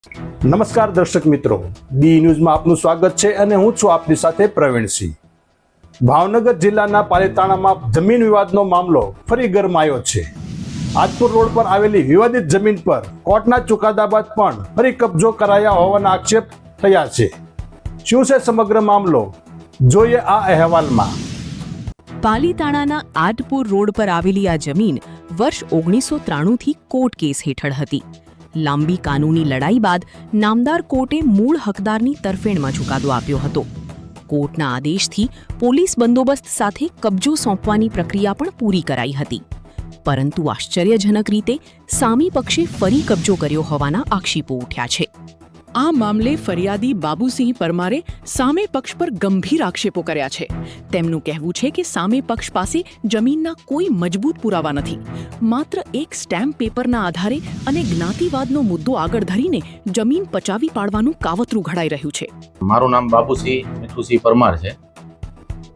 નમસ્કાર દર્શક મિત્રો, બી ન્યૂઝમાં આપનું સ્વાગત છે અને હું છું આપની સાથે પ્રવીણસિંહ। ભાવનગર જિલ્લાના પાલીતાણામાં જમીન વિવાદનો મામલો ફરી ગરમાયો છે। આજપુર રોડ પર આવેલી વિવાદિત જમીન પર કોર્ટના ચુકાદા બાદ પણ ફરી કબજો કરાયા હોવાના આક્ષેપ થયા છે। શું છે સમગ્ર મામલો, જોઈએ આ અહેવાલમાં। પાલીતાણાના આજપુર રોડ પર આવેલી આ જમીન વર્ષ 1993થી કોર્ટ કેસ હેઠળ હતી। લાંબી કાનૂની લડાઈ બાદ નામદાર કોર્ટે મૂળ હકદારની તરફેણમાં ચુકાદો આપ્યો હતો। કોર્ટના આદેશથી પોલીસ બંદોબસ્ત સાથે કબજો સોંપવાની પ્રક્રિયા પણ પૂરી કરાઈ હતી, પરંતુ આશ્ચર્યજનક રીતે સામી પક્ષે ફરી કબજો કર્યો હોવાના આક્ષેપો ઉઠ્યા છે। આ મામલે ફરિયાદી બાબુસિંહ પરમારે સામે પક્ષ પર ગંભીર આક્ષેપો કર્યા છે। તેમનું કહેવું છે કે સામે પક્ષ પાસે જમીનના કોઈ મજબૂત પુરાવા નથી, માત્ર એક સ્ટેમ્પ પેપરના આધારે અને જ્ઞાતિવાદનો મુદ્દો આગળ ધરીને જમીન પચાવી પાડવાનું કાવતરું ઘડાઈ રહ્યું છે। મારું નામ બાબુસિંહ મીઠુસિંહ પરમાર છે।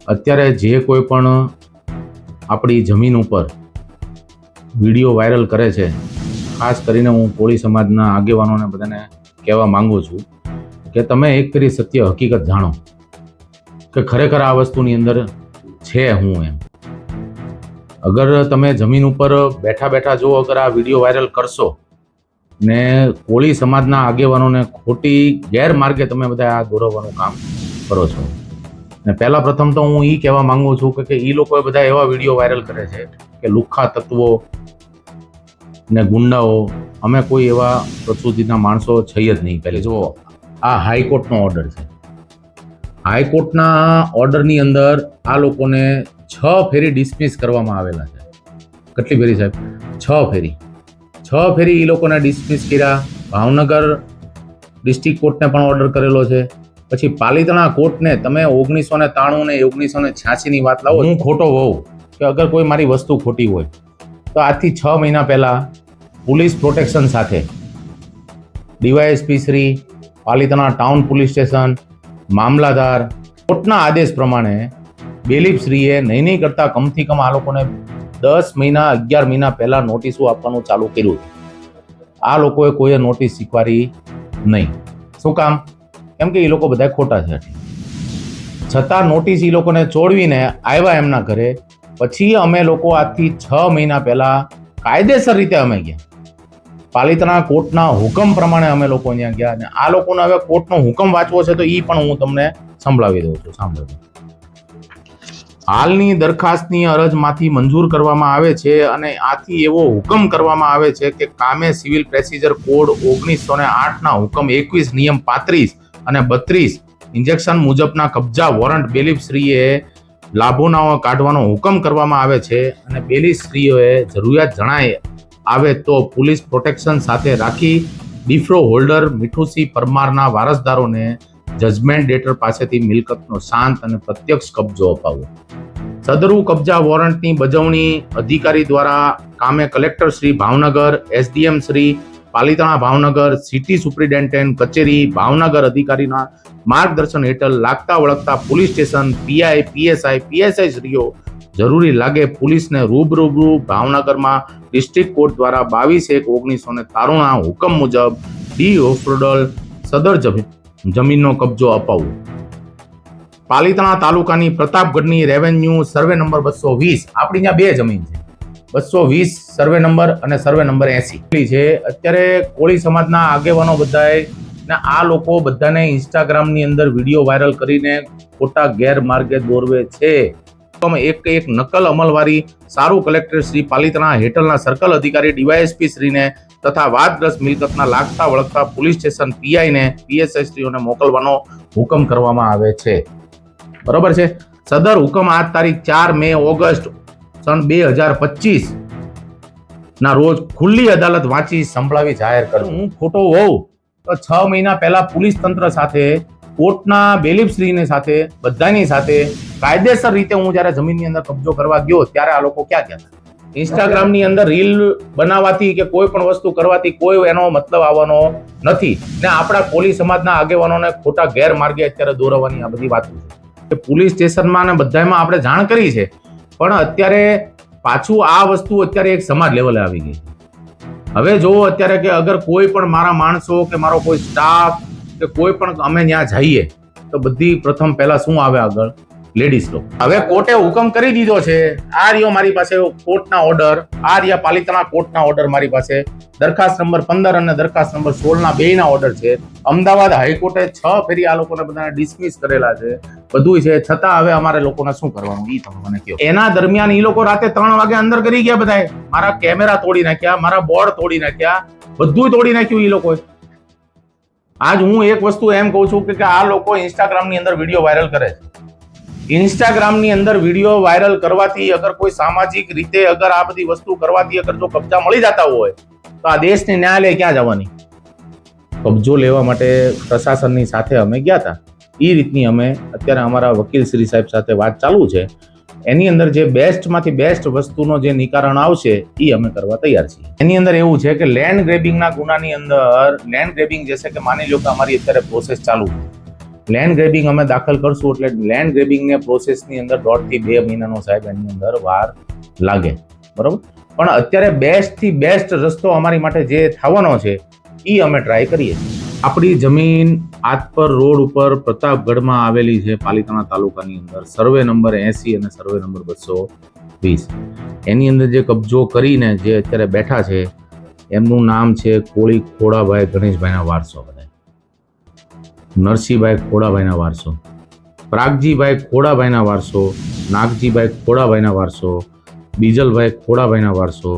અત્યારે જે કોઈ પણ આપણી જમીન ઉપર વિડીયો વાયરલ કરે છે, ખાસ કરીને હું કોળી સમાજના આગેવાનોને બધાને કહેવા માંગુ છું કે તમે એક ફેરી સત્ય હકીકત જાણો કે ખરેખર આ વસ્તુની અંદર છે હું એમ। અગર તમે જમીન ઉપર બેઠા બેઠા જો અગર આ વિડીયો વાયરલ કરશો ને કોળી સમાજના આગેવાનોને ખોટી ગેરમાર્ગે તમે બધા આ દોરવવાનું કામ કરો છો, ને પહેલા પ્રથમ તો હું એ કહેવા માંગુ છું કે એ લોકોએ બધા એવા વિડીયો વાયરલ કરે છે કે લુખ્ખા તત્વો ને ગુંડાઓ, અમે કોઈ એવા પ્રકૃતિના માણસો છે જ નહીં। પહેલે જો આ હાઈકોર્ટનો ઓર્ડર છે, હાઈકોર્ટના ઓર્ડરની અંદર આ લોકોને 6 ફેરી ડિસમિસ કરવામાં આવેલા છે। કેટલી ફેરી સાહેબ? 6 ફેરી એ લોકોને ડિસમિસ કર્યા। ભાવનગર ડિસ્ટ્રિક્ટ કોર્ટને પણ ઓર્ડર કરેલો છે, પછી પાલીતાણા કોર્ટને તમે 1993 ને 1986ની વાત લાવો। હું ખોટો હોઉં કે અગર કોઈ મારી વસ્તુ ખોટી હોય તો આજથી 6 મહિના પહેલા પોલીસ પ્રોટેક્શન સાથે DYSP Shri, Palitana town police station, મામલાદાર, કોર્ટના આદેશ પ્રમાણે બેલીફશ્રીએ નહીં કરતા કમથી કમ આ લોકોને 10 મહિના 11 મહિના પહેલા નોટિસો આપવાનું ચાલુ કર્યું। આ લોકોએ કોઈએ નોટિસ સ્વીકારી નહીં। શું કામ? કેમ કે એ લોકો બધા ખોટા છે। છતાં નોટિસ એ લોકોને ચોડવીને આવ્યા એમના ઘરે। પછી અમે લોકો આજથી 6 મહિના પહેલા કાયદેસર રીતે અમે ગયા, પાલીતાણા કોર્ટના હુકમ પ્રમાણે અમે લોકો ત્યાં ગયા, અને આ લોકોને હવે કોર્ટનો હુકમ વાંચવો છે તો એ પણ હું તમને સંભળાવી દઉં છું, સાંભળજો। હાલની દરખાસ્તની અરજમાંથી મંજૂર કરવામાં આવે છે અને આથી એવો હુકમ કરવામાં આવે છે કે કામે સિવિલ પ્રોસિજર કોડ 1908ના હુકમ 21 નિયમ 35 અને 32 ઇન્જેક્શન મુજબના કબજા વોરંટ બેલીફશ્રીએ લાભોના કાઢવાનો હુકમ કરવામાં આવે છે, અને બેલીફશ્રીઓએ જરૂરિયાત જણાય આવે તો પોલીસ પ્રોટેક્શન સાથે રાખી ડીફ્રો હોલ્ડર મીઠુસિંહ પરમારના વારસદારોને જજમેન્ટ ડેટર પાસેથી મિલકતનો શાંત અને પ્રત્યક્ષ કબજો અપાવવો। સદરુ કબજા વોરંટની બજવણી અધિકારી દ્વારા કામે collector Shri Bhavnagar, SDM Shri Palitana Bhavnagar, city superintendent કચેરી ભાવનગર અધિકારીના માર્ગદર્શન હેઠળ લાગતા વળગતા police station PI, PSI, PSI શ્રીઓ જરૂરી લાગે પોલીસને રૂબરૂ ભાવનગરમાં ડિસ્ટ્રિક્ટ કોર્ટ દ્વારા 22/1/1993ના હુકમ મુજબ ડી હોસ્પિટલ સદર જમીનનો કબજો અપાવવો। પાલીતાણા તાલુકાની પ્રતાપગઢની રેવન્યુ સર્વે નંબર 220, આપણી ત્યાં 2 જમીન છે, 220 સર્વે નંબર અને સર્વે નંબર 80 છે। અત્યારે કોળી સમાજના આગેવાનો બધાએ ને આ લોકો બધાને ઇન્સ્ટાગ્રામની અંદર વિડીયો વાયરલ કરીને ખોટા ગેરમાર્ગે દોરવે છે। એક નકલ અમલવારી સારું કલેક્ટર શ્રી પાલીતાણા હેઠળના સર્કલ અધિકારી ડીવાયએસપી શ્રીને તથા વાદગ્રસ્ત મિલકતના લાગતા વળગતા પોલીસ સ્ટેશન પીઆઈને, પીએસઆઈ શ્રીઓને મોકલવાનો હુકમ કરવામાં આવે છે। બરોબર છે। સદર હુકમ આજ તારીખ 4 મે ઓગસ્ટ સન 2025 ના રોજ ખુલ્લી અદાલત વાંચી સંભળાવી જાહેર કરું। હું ખોટો હોઉં તો 6 મહિના પહેલા પોલીસ તંત્ર સાથે, કોર્ટના બેલીફશ્રીની સાથે, બધાની સાથે કાયદેસર રીતે હું જ્યારે જમીનની અંદર કબજો કરવા ગયો ત્યારે આ લોકો ક્યાં ગયા? ઇન્સ્ટાગ્રામની અંદર રીલ બનાવવાથી કે કોઈ પણ વસ્તુ કરવાથી કોઈ એનો મતલબ આવવાનો નથી, ને આપણા કોળી સમાજના આગેવાનોને ખોટા ગેરમાર્ગે અત્યારે દોરવાની આ બધી વાતો છે। પોલીસ સ્ટેશનમાં ને બધામાં આપણે જાણ કરી છે, પણ અત્યારે પાછું આ વસ્તુ અત્યારે એક સમાજ લેવલે આવી ગઈ છે। હવે જો અત્યારે કે અગર કોઈ પણ મારા માણસો કે મારો કોઈ સ્ટાફ કે કોઈ પણ અમે ત્યાં જઈએ તો બધી પ્રથમ પહેલા શું આવે આગળ લેડીઝ લો. હવે કોર્ટે હુકમ કરી દીધો છે. આ રહ્યો મારી પાસે કોર્ટના ઓર્ડર, આ રહ્યા પાલિતાણા કોર્ટના ઓર્ડર મારી પાસે, દરખાસ્ત નંબર 15 અને દરખાસ્ત નંબર 16 ના બેયના ઓર્ડર છે. અમદાવાદ હાઈકોર્ટે 6 ફેરી આ લોકોને બધાને ડિસમિસ કરેલા છે, બધું છે. છતાં હવે અમારે લોકોને શું કરવાનું ઈ તમે મને કહો. એના દરમિયાન ઈ લોકો રાતે 3 વાગે અંદર કરી ગયા બધાએ. મારા કેમેરા તોડી નાખ્યા, મારા બોર્ડ તોડી નાખ્યા, બધું તોડી નાખ્યું ઈ લોકોએ. આજ હું એક વસ્તુ એમ કહું છું કે આ લોકો ઇન્સ્ટાગ્રામની અંદર વિડીયો વાયરલ કરે છે. ઇન્સ્ટાગ્રામની અંદર વિડીયો વાયરલ કરવાથી અગર કોઈ સામાજિક રીતે અગર આ બધી વસ્તુ કરવાથી અગર જો કબજા મળી જતા હોય તો આ દેશની ન્યાયાલય ક્યાં જવાની? કબજો લેવા માટે પ્રશાસનની સાથે અમે ગયા હતા. એ રીતની અમે અત્યારે અમારા વકીલ શ્રી સાહેબ સાથે વાત ચાલુ છે. એની અંદર જે બેસ્ટમાંથી બેસ્ટ વસ્તુનો જે નિકારણ આવશે એ અમે કરવા તૈયાર છીએ. એની અંદર એવું છે કે લેન્ડ ગ્રેબિંગના ગુનાની અંદર લેન્ડ ગ્રેબિંગ જે છે કે માની લો કે અમારી અત્યારે પ્રોસેસ ચાલુ છે. લેન્ડ ગ્રેબિંગ અમે દાખલ કરશું એટલે લેન્ડ ગ્રેબિંગને પ્રોસેસની અંદર 1.5 થી 2 મહિનાનો સાહેબ એની અંદર વાર લાગે, બરોબર. પણ અત્યારે બેસ્ટથી બેસ્ટ રસ્તો અમારી માટે જે થવાનો છે એ અમે ટ્રાય કરીએ છીએ. આપણી જમીન આતપર રોડ ઉપર પ્રતાપગઢમાં આવેલી છે, પાલિતાણા તાલુકાની અંદર, સર્વે નંબર 80 અને સર્વે નંબર 220. એની અંદર જે કબજો કરીને જે અત્યારે બેઠા છે એમનું નામ છે કોળી ખોડાભાઈ ગણેશભાઈના વારસો, નરસિંહભાઈ ખોડાભાઈના વારસો, પ્રાગજીભાઈ ખોડાભાઈના વારસો, નાગજીભાઈ ખોડાભાઈના વારસો, બીજલભાઈ ખોડાભાઈના વારસો,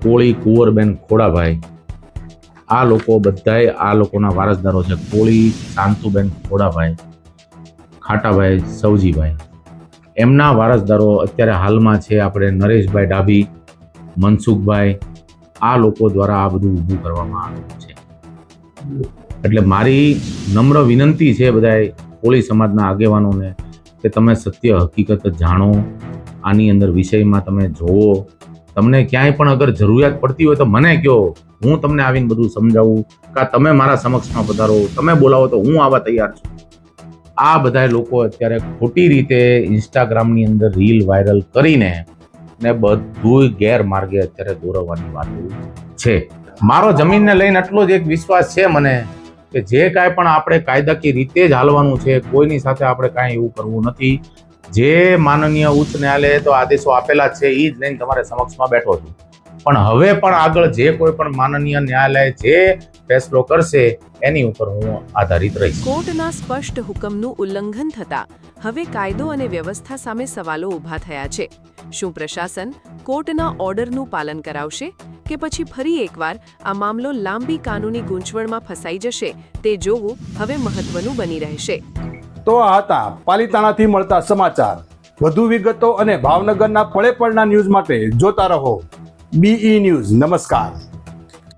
કોળી કુંવરબેન ખોડાભાઈ. આ લોકો બધાય આ લોકોના વારસદારો છે. કોળી શાંતુબેન ખોડાભાઈ, ખાટાભાઈ સવજીભાઈ, એમના વારસદારો અત્યારે હાલમાં છે આપણે નરેશભાઈ ડાભી, મનસુખભાઈ. આ લોકો દ્વારા આ બધું ઊભું કરવામાં આવ્યું છે. એટલે મારી નમ્ર વિનંતી છે બધાય કોળી સમાજના આગેવાનોને કે તમે સત્ય હકીકત જાણો, આની અંદર વિષયમાં તમે જોવો. તમને ક્યાંય પણ અગર જરૂરિયાત પડતી હોય તો મને કહો, હું તમને આવીને બધું સમજાવું. કે તમે મારા સમક્ષમાં પધારો, તમે બોલાવો તો હું આવવા તૈયાર છું. આ બધા લોકો અત્યારે ખોટી રીતે ઇન્સ્ટાગ્રામની અંદર રીલ વાયરલ કરીને ને બધું ગેરમાર્ગે અત્યારે દોરવવાની વાતો છે. મારો જમીનને લઈને એટલો જ એક વિશ્વાસ છે મને કે જે કાંઈ પણ આપણે કાયદાકીય રીતે જ હાલવાનું છે. કોઈની સાથે આપણે કાંઈ એવું કરવું નથી. જે માનનીય ઉચ્ચ ન્યાયાલયે તો આદેશો આપેલા છે એ જ લઈને તમારે સમક્ષમાં બેઠો છું. પણ હવે પણ આગળ જે કોઈ પણ માનનીય ન્યાયાલય જે ફેસલો કરશે એની ઉપર હું આધારિત રહીશ. કોર્ટના સ્પષ્ટ હુકમનું ઉલ્લંઘન થતા હવે કાયદો અને વ્યવસ્થા સામે સવાલો ઊભા થયા છે. શું પ્રશાસન કોર્ટના ઓર્ડરનું પાલન કરાવશે કે પછી ફરી એકવાર આ મામલો લાંબી કાનૂની ગૂંચવણમાં ફસાઈ જશે તે જોવું હવે મહત્વનું બની રહેશે. તો આ હતા પાલિતાણાથી મળતા સમાચાર. વધુ વિગતો અને ભાવનગરના પળે પળના ન્યૂઝ માટે જોતા રહો BE ન્યૂઝ. નમસ્કાર.